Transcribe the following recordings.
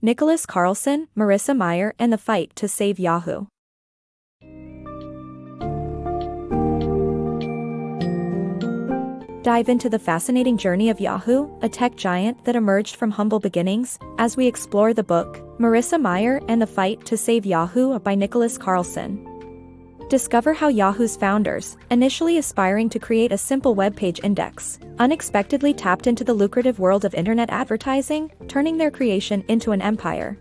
Nicholas Carlson, Marissa Mayer, and the fight to save Yahoo. Dive into the fascinating journey of Yahoo, a tech giant that emerged from humble beginnings, as we explore the book, Marissa Mayer and the Fight to Save Yahoo by Nicholas Carlson. Discover how Yahoo's founders, initially aspiring to create a simple web page index, unexpectedly tapped into the lucrative world of internet advertising, turning their creation into an empire.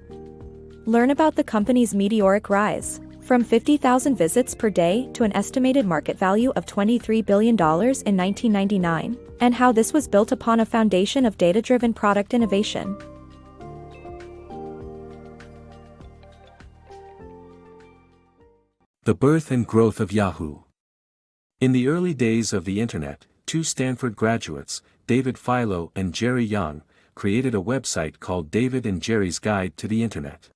Learn about the company's meteoric rise, from 50,000 visits per day to an estimated market value of $23 billion in 1999, and how this was built upon a foundation of data-driven product innovation. The birth and growth of Yahoo. In the early days of the Internet, two Stanford graduates, David Filo and Jerry Yang, created a website called David and Jerry's Guide to the Internet.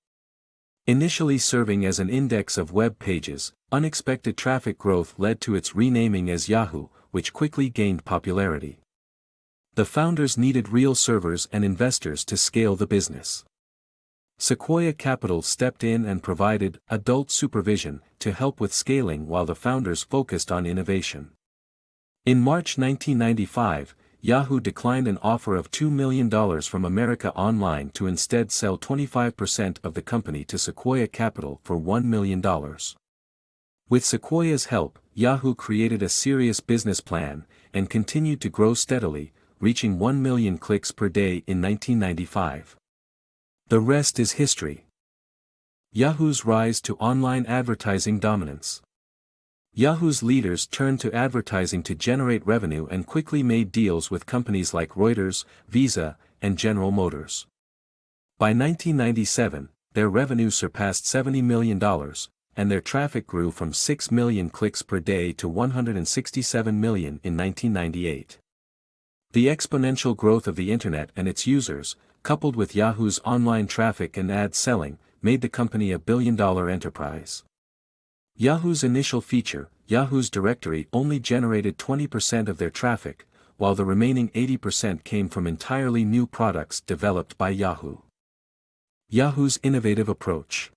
Initially serving as an index of web pages, unexpected traffic growth led to its renaming as Yahoo, which quickly gained popularity. The founders needed real servers and investors to scale the business. Sequoia Capital stepped in and provided adult supervision to help with scaling while the founders focused on innovation. In March 1995, Yahoo declined an offer of $2 million from America Online to instead sell 25% of the company to Sequoia Capital for $1 million. With Sequoia's help, Yahoo created a serious business plan and continued to grow steadily, reaching 1 million clicks per day in 1995. The rest is history. Yahoo's rise to online advertising dominance. Yahoo's leaders turned to advertising to generate revenue and quickly made deals with companies like Reuters, Visa, and General Motors. By 1997, their revenue surpassed $70 million, and their traffic grew from 6 million clicks per day to 167 million in 1998. The exponential growth of the Internet and its users, coupled with Yahoo's online traffic and ad selling, made the company a billion-dollar enterprise. Yahoo's initial feature, Yahoo's directory, only generated 20% of their traffic, while the remaining 80% came from entirely new products developed by Yahoo. Yahoo's innovative approach.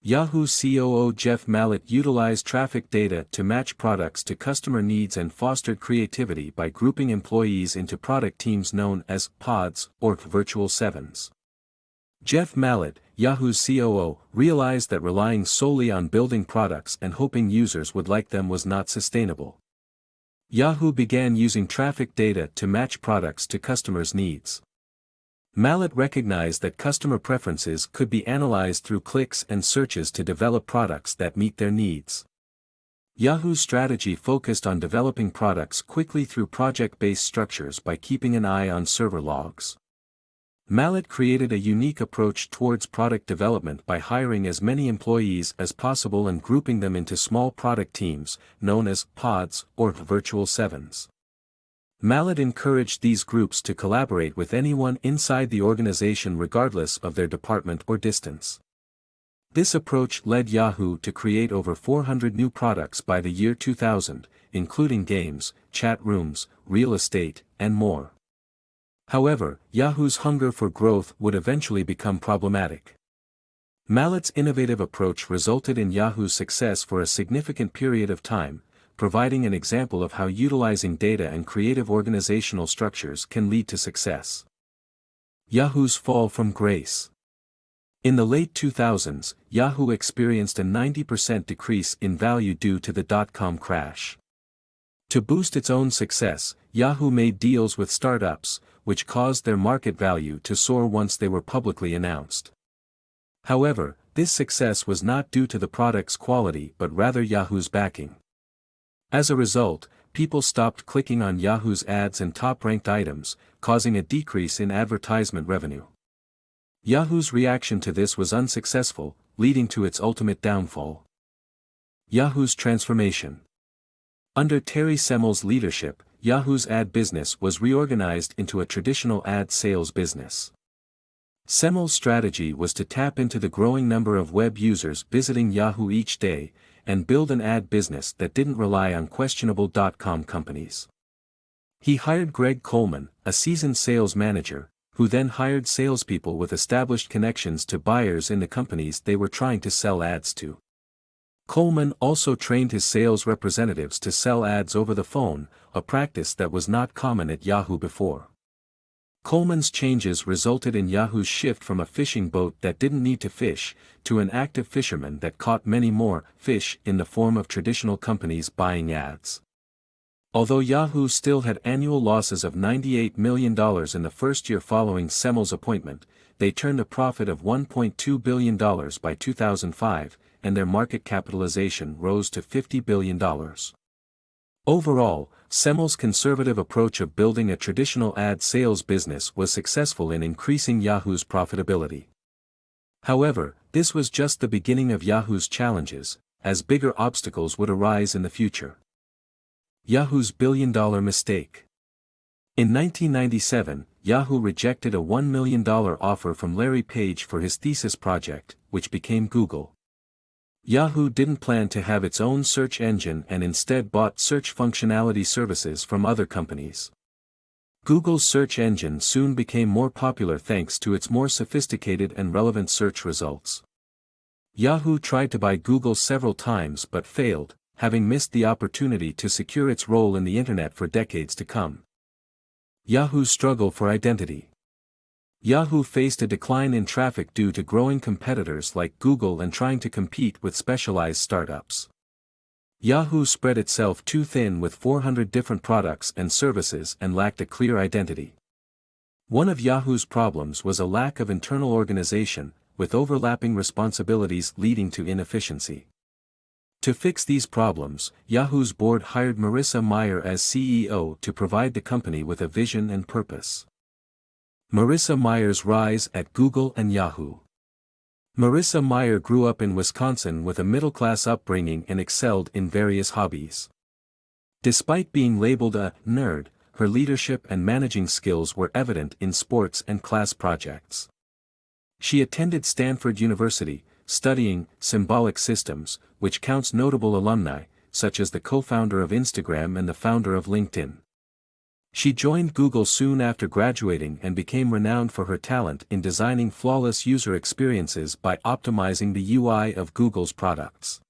Yahoo COO Jeff Mallett utilized traffic data to match products to customer needs and fostered creativity by grouping employees into product teams known as pods or virtual sevens. Jeff Mallett, Yahoo's COO, realized that relying solely on building products and hoping users would like them was not sustainable. Yahoo began using traffic data to match products to customers' needs. Mallett recognized that customer preferences could be analyzed through clicks and searches to develop products that meet their needs. Yahoo's strategy focused on developing products quickly through project-based structures by keeping an eye on server logs. Mallett created a unique approach towards product development by hiring as many employees as possible and grouping them into small product teams, known as pods or virtual sevens. Mallett encouraged these groups to collaborate with anyone inside the organization regardless of their department or distance. This approach led Yahoo to create over 400 new products by the year 2000, including games, chat rooms, real estate, and more. However, Yahoo's hunger for growth would eventually become problematic. Mallett's innovative approach resulted in Yahoo's success for a significant period of time, providing an example of how utilizing data and creative organizational structures can lead to success. Yahoo's fall from grace. In the late 2000s, Yahoo experienced a 90% decrease in value due to the dot-com crash. To boost its own success, Yahoo made deals with startups, which caused their market value to soar once they were publicly announced. However, this success was not due to the product's quality but rather Yahoo's backing. As a result, people stopped clicking on Yahoo's ads and top-ranked items, causing a decrease in advertisement revenue. Yahoo's reaction to this was unsuccessful, leading to its ultimate downfall. Yahoo's transformation. Under Terry Semmel's leadership, Yahoo's ad business was reorganized into a traditional ad sales business. Semmel's strategy was to tap into the growing number of web users visiting Yahoo each day, and build an ad business that didn't rely on questionable dot-com companies. He hired Greg Coleman, a seasoned sales manager, who then hired salespeople with established connections to buyers in the companies they were trying to sell ads to. Coleman also trained his sales representatives to sell ads over the phone, a practice that was not common at Yahoo before. Coleman's changes resulted in Yahoo's shift from a fishing boat that didn't need to fish, to an active fisherman that caught many more fish in the form of traditional companies buying ads. Although Yahoo still had annual losses of $98 million in the first year following Semmel's appointment, they turned a profit of $1.2 billion by 2005, and their market capitalization rose to $50 billion. Overall, Semmel's conservative approach of building a traditional ad sales business was successful in increasing Yahoo's profitability. However, this was just the beginning of Yahoo's challenges, as bigger obstacles would arise in the future. Yahoo's billion-dollar mistake. In 1997, Yahoo rejected a $1 million offer from Larry Page for his thesis project, which became Google. Yahoo didn't plan to have its own search engine and instead bought search functionality services from other companies. Google's search engine soon became more popular thanks to its more sophisticated and relevant search results. Yahoo tried to buy Google several times but failed, having missed the opportunity to secure its role in the Internet for decades to come. Yahoo's struggle for identity. Yahoo faced a decline in traffic due to growing competitors like Google and trying to compete with specialized startups. Yahoo spread itself too thin with 400 different products and services and lacked a clear identity. One of Yahoo's problems was a lack of internal organization, with overlapping responsibilities leading to inefficiency. To fix these problems, Yahoo's board hired Marissa Mayer as CEO to provide the company with a vision and purpose. Marissa Mayer's rise at Google and Yahoo. Marissa Mayer grew up in Wisconsin with a middle-class upbringing and excelled in various hobbies. Despite being labeled a nerd, her leadership and managing skills were evident in sports and class projects. She attended Stanford University, studying symbolic systems, which counts notable alumni, such as the co-founder of Instagram and the founder of LinkedIn. She joined Google soon after graduating and became renowned for her talent in designing flawless user experiences by optimizing the UI of Google's products.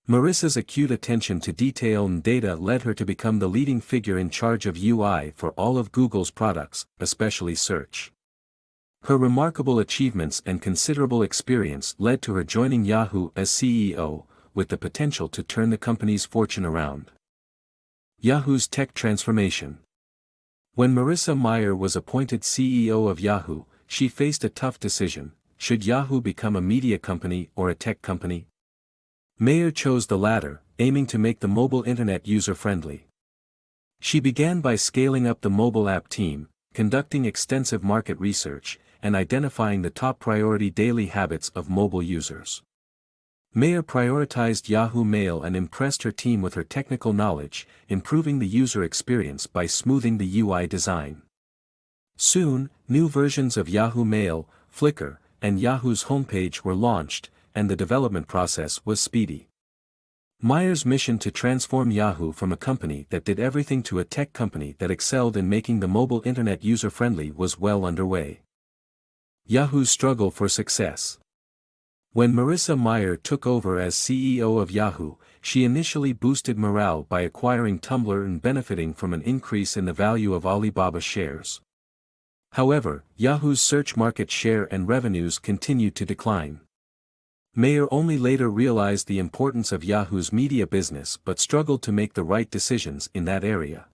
Marissa's acute attention to detail and data led her to become the leading figure in charge of UI for all of Google's products, especially search. Her remarkable achievements and considerable experience led to her joining Yahoo as CEO, with the potential to turn the company's fortune around. Yahoo's tech transformation. When Marissa Mayer was appointed CEO of Yahoo, she faced a tough decision: should Yahoo become a media company or a tech company? Mayer chose the latter, aiming to make the mobile internet user-friendly. She began by scaling up the mobile app team, conducting extensive market research, and identifying the top priority daily habits of mobile users. Mayer prioritized Yahoo Mail and impressed her team with her technical knowledge, improving the user experience by smoothing the UI design. Soon, new versions of Yahoo Mail, Flickr, and Yahoo's homepage were launched, and the development process was speedy. Mayer's mission to transform Yahoo from a company that did everything to a tech company that excelled in making the mobile internet user-friendly was well underway. Yahoo's struggle for success. When Marissa Mayer took over as CEO of Yahoo, she initially boosted morale by acquiring Tumblr and benefiting from an increase in the value of Alibaba shares. However, Yahoo's search market share and revenues continued to decline. Mayer only later realized the importance of Yahoo's media business but struggled to make the right decisions in that area.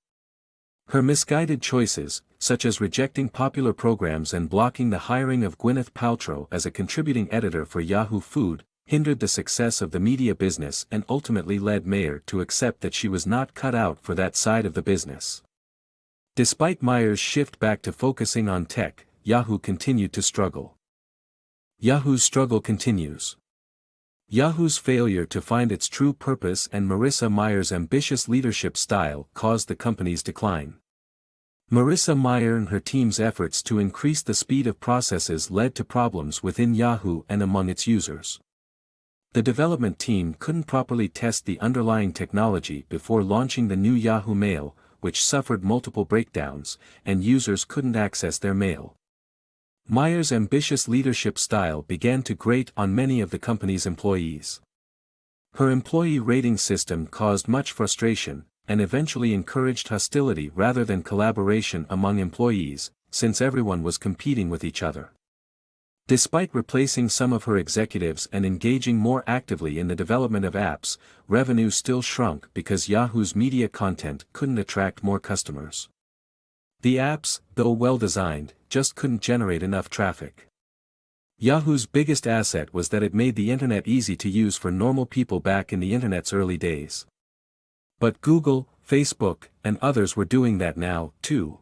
Her misguided choices, such as rejecting popular programs and blocking the hiring of Gwyneth Paltrow as a contributing editor for Yahoo Food, hindered the success of the media business and ultimately led Mayer to accept that she was not cut out for that side of the business. Despite Mayer's shift back to focusing on tech, Yahoo continued to struggle. Yahoo's struggle continues. Yahoo's failure to find its true purpose and Marissa Mayer's ambitious leadership style caused the company's decline. Marissa Mayer and her team's efforts to increase the speed of processes led to problems within Yahoo and among its users. The development team couldn't properly test the underlying technology before launching the new Yahoo Mail, which suffered multiple breakdowns, and users couldn't access their mail. Mayer's ambitious leadership style began to grate on many of the company's employees. Her employee rating system caused much frustration, and eventually encouraged hostility rather than collaboration among employees, since everyone was competing with each other. Despite replacing some of her executives and engaging more actively in the development of apps, revenue still shrunk because Yahoo's media content couldn't attract more customers. The apps, though well-designed, just couldn't generate enough traffic. Yahoo's biggest asset was that it made the internet easy to use for normal people back in the internet's early days. But Google, Facebook, and others were doing that now, too.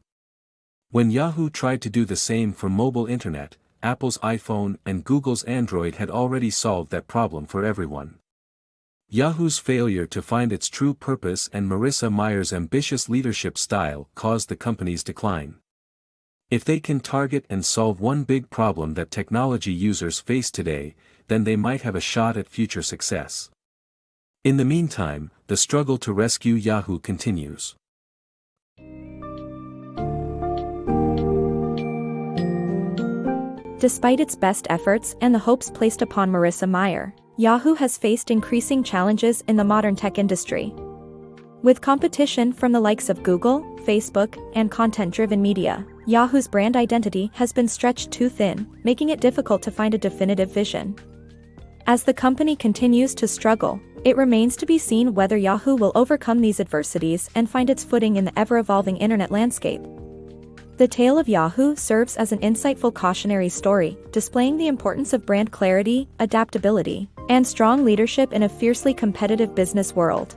When Yahoo tried to do the same for mobile internet, Apple's iPhone and Google's Android had already solved that problem for everyone. Yahoo's failure to find its true purpose and Marissa Mayer's ambitious leadership style caused the company's decline. If they can target and solve one big problem that technology users face today, then they might have a shot at future success. In the meantime, the struggle to rescue Yahoo continues. Despite its best efforts and the hopes placed upon Marissa Mayer, Yahoo has faced increasing challenges in the modern tech industry. With competition from the likes of Google, Facebook, and content-driven media, Yahoo's brand identity has been stretched too thin, making it difficult to find a definitive vision. As the company continues to struggle, it remains to be seen whether Yahoo will overcome these adversities and find its footing in the ever-evolving internet landscape. The tale of Yahoo serves as an insightful cautionary story, displaying the importance of brand clarity, adaptability, and strong leadership in a fiercely competitive business world.